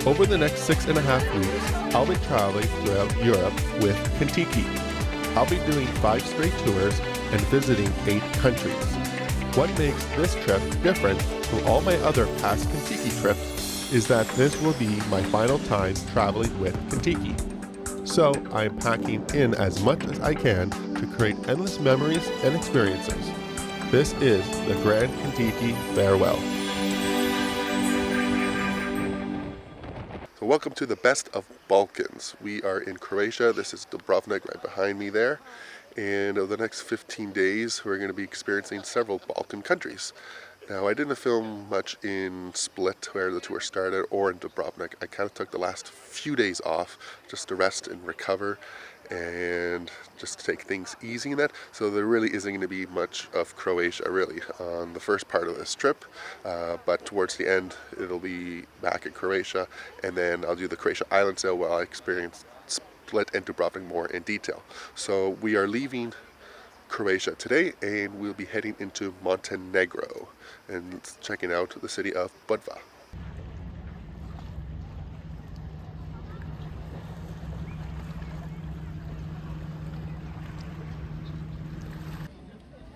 Over the next 6.5 weeks, I'll be traveling throughout Europe with Contiki. I'll be doing 5 straight tours and visiting 8 countries. What makes this trip different from all my other past Contiki trips is that this will be my final time traveling with Contiki. So I'm packing in as much as I can to create endless memories and experiences. This is the Grand Contiki Farewell. So welcome to the best of Balkans. We are in Croatia. This is Dubrovnik right behind me there. And over the next 15 days, we're going to be experiencing several Balkan countries. Now, I didn't film much in Split, where the tour started, or in Dubrovnik. I kind of took the last few days off just to rest and recover and just to take things easy in that. So there really isn't going to be much of Croatia, really, on the first part of this trip. But towards the end, it'll be back in Croatia, and then I'll do the Croatia island sail while I experience Split and Dubrovnik more in detail. So we are leaving Croatia today, and we'll be heading into Montenegro and checking out the city of Budva.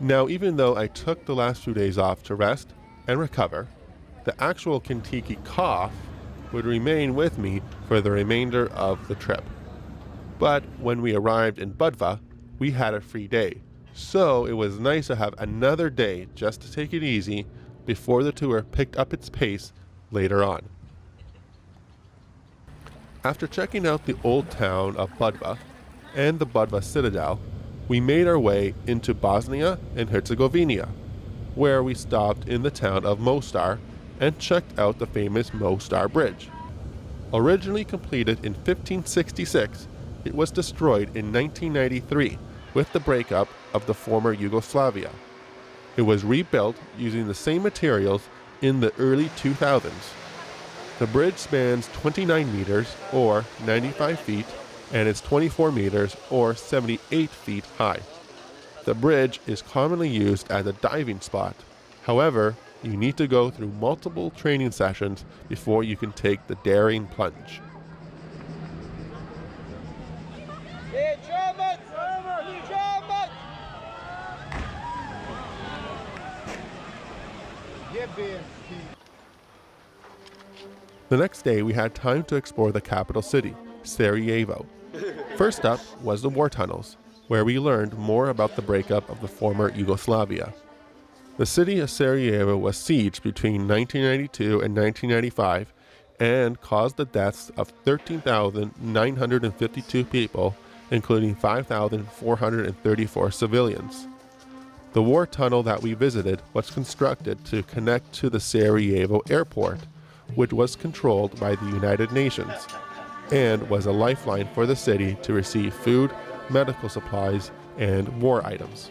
Now, even though I took the last few days off to rest and recover, the actual Contiki cough would remain with me for the remainder of the trip. But when we arrived in Budva, we had a free day. So it was nice to have another day just to take it easy before the tour picked up its pace later on. After checking out the old town of Budva and the Budva Citadel, we made our way into Bosnia and Herzegovina, where we stopped in the town of Mostar and checked out the famous Mostar Bridge. Originally completed in 1566, it was destroyed in 1993 with the breakup of the former Yugoslavia. It was rebuilt using the same materials in the early 2000s. The bridge spans 29 meters or 95 feet and is 24 meters or 78 feet high. The bridge is commonly used as a diving spot. However, you need to go through multiple training sessions before you can take the daring plunge. The next day, we had time to explore the capital city, Sarajevo. First up was the war tunnels, where we learned more about the breakup of the former Yugoslavia. The city of Sarajevo was sieged between 1992 and 1995 and caused the deaths of 13,952 people, including 5,434 civilians. The war tunnel that we visited was constructed to connect to the Sarajevo airport, which was controlled by the United Nations, and was a lifeline for the city to receive food, medical supplies, and war items.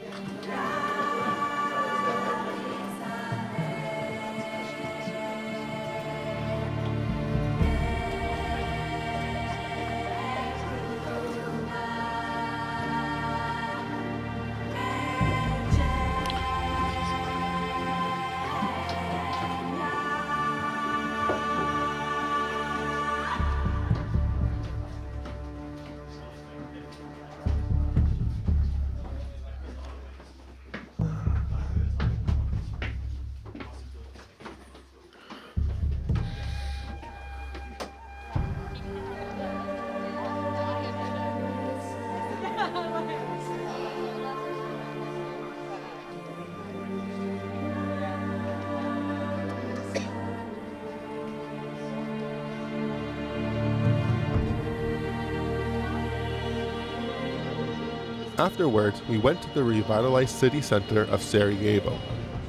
Afterwards, we went to the revitalized city center of Sarajevo,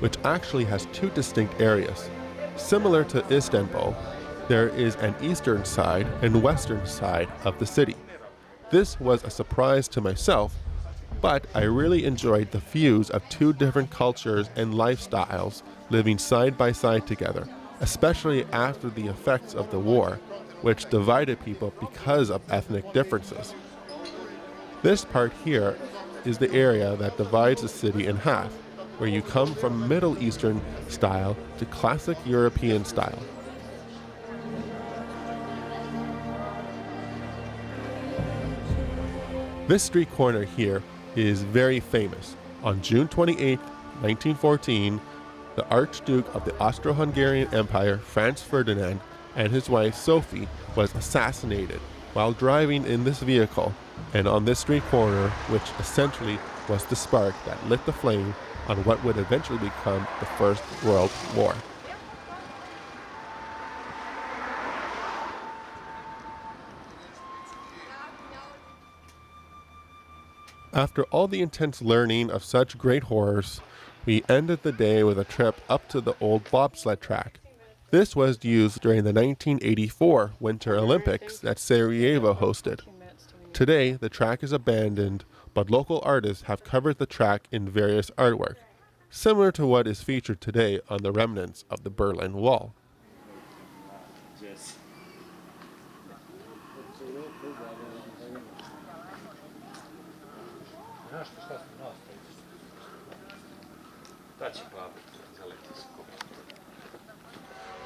which actually has 2 distinct areas. Similar to Istanbul, there is an eastern side and western side of the city. This was a surprise to myself, but I really enjoyed the views of 2 different cultures and lifestyles living side by side together, especially after the effects of the war, which divided people because of ethnic differences. This part here is the area that divides the city in half, where you come from Middle Eastern style to classic European style. This street corner here is very famous. On June 28, 1914, the Archduke of the Austro-Hungarian Empire, Franz Ferdinand, and his wife Sophie was assassinated while driving in this vehicle and on this street corner, which essentially was the spark that lit the flame on what would eventually become the First World War. After all the intense learning of such great horrors, we ended the day with a trip up to the old bobsled track. This was used during the 1984 Winter Olympics that Sarajevo hosted. Today, the track is abandoned, but local artists have covered the track in various artwork, similar to what is featured today on the remnants of the Berlin Wall.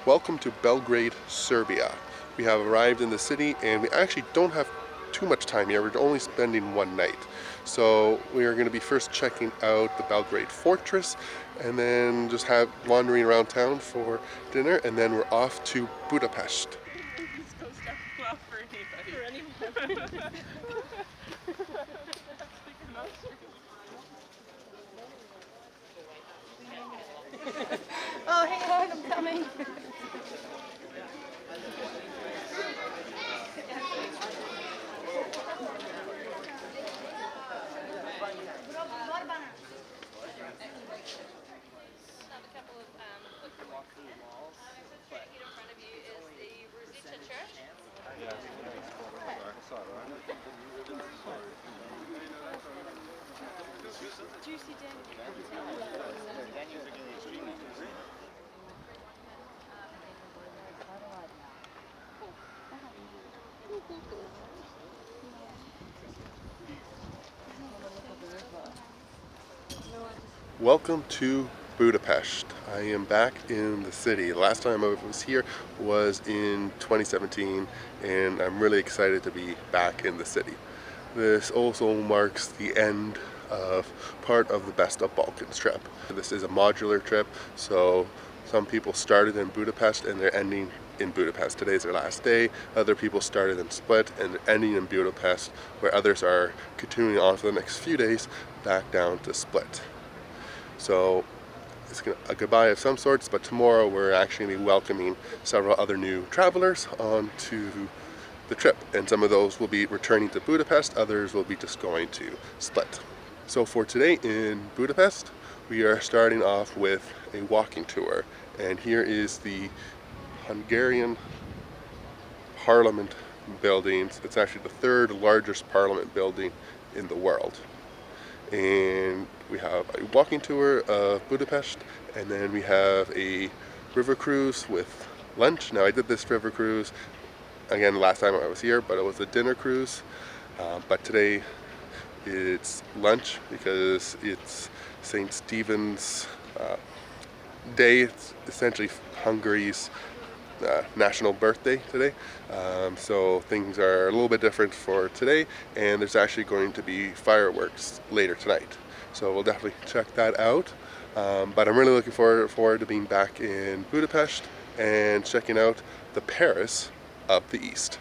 Welcome to Belgrade, Serbia. We have arrived in the city and we actually don't have too much time here. We're only spending one night. So we are going to be first checking out the Belgrade Fortress and then just wandering around town for dinner, and then we're off to Budapest. Oh, hang on, I'm coming. Welcome to Budapest. I am back in the city. The last time I was here was in 2017, and I'm really excited to be back in the city. This also marks the end of part of the Best of Balkans trip. This is a modular trip, so some people started in Budapest and they're ending in Budapest. Today's their last day. Other people started in Split and they're ending in Budapest, where others are continuing on for the next few days back down to Split. So it's a goodbye of some sorts, but tomorrow we're actually going to be welcoming several other new travelers onto the trip, and some of those will be returning to Budapest, others will be just going to Split. So for today in Budapest, we are starting off with a walking tour, and here is the Hungarian Parliament buildings. It's actually the third largest parliament building in the world. And we have a walking tour of Budapest, and then we have a river cruise with lunch. Now I did this river cruise again last time I was here, but it was a dinner cruise. But today it's lunch because it's St. Stephen's Day. It's essentially Hungary's national birthday today, so things are a little bit different for today, and there's actually going to be fireworks later tonight, so we'll definitely check that out. But I'm really looking forward to being back in Budapest and checking out the Paris of the East.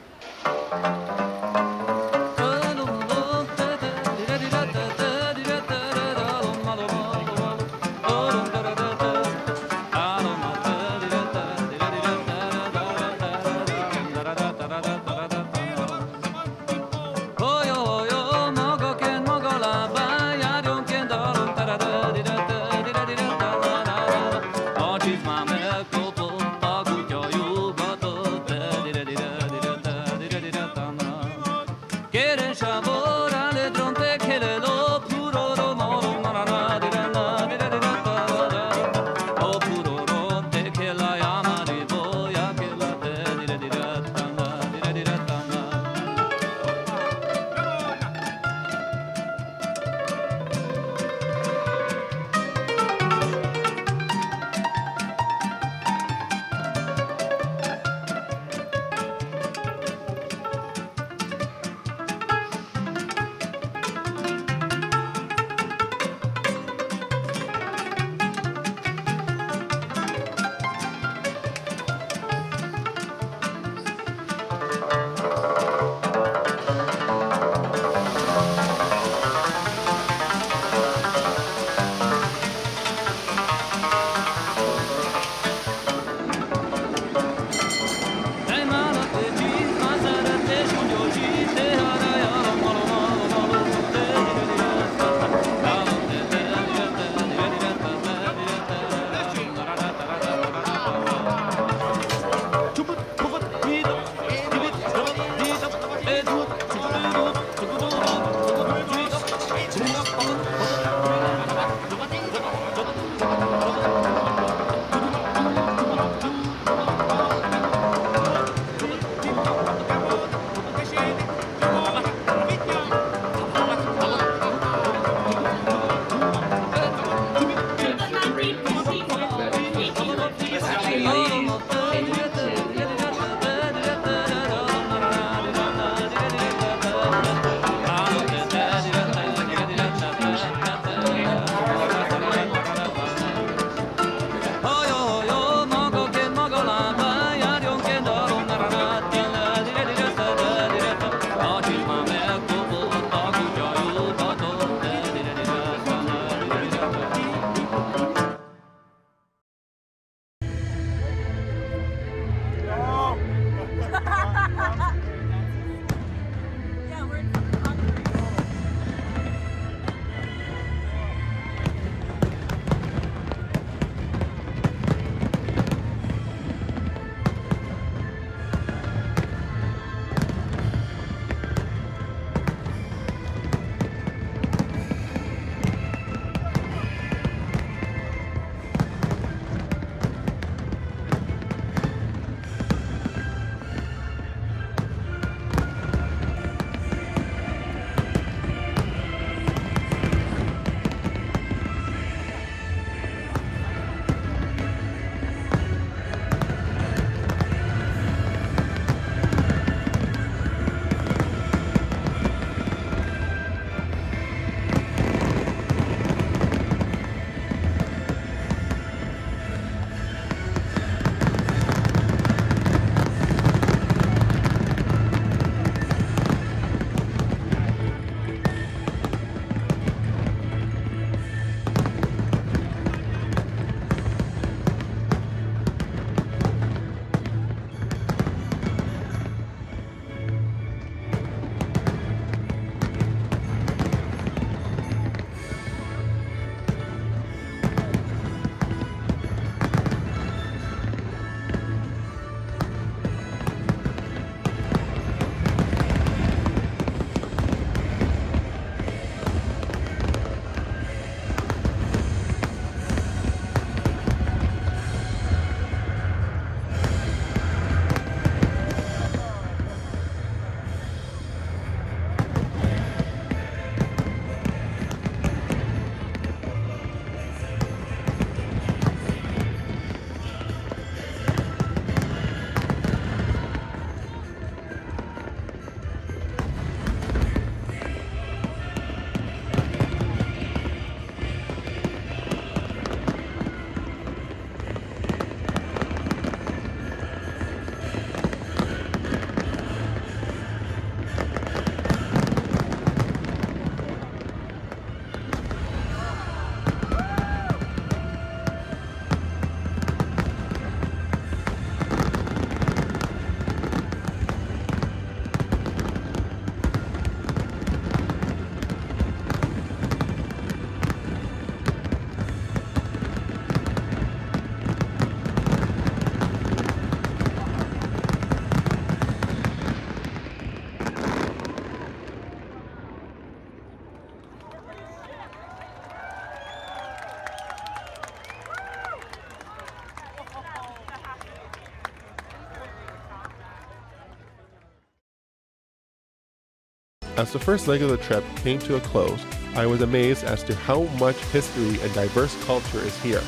As the first leg of the trip came to a close, I was amazed as to how much history and diverse culture is here,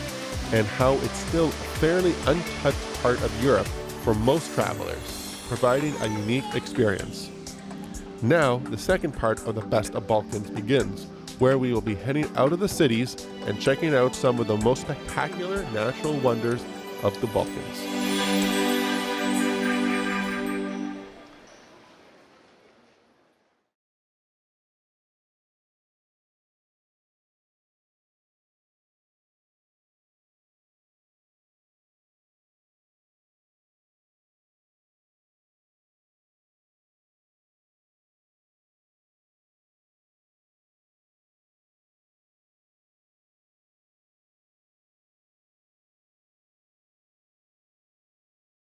and how it's still a fairly untouched part of Europe for most travelers, providing a unique experience. Now, the second part of the Best of Balkans begins, where we will be heading out of the cities and checking out some of the most spectacular natural wonders of the Balkans.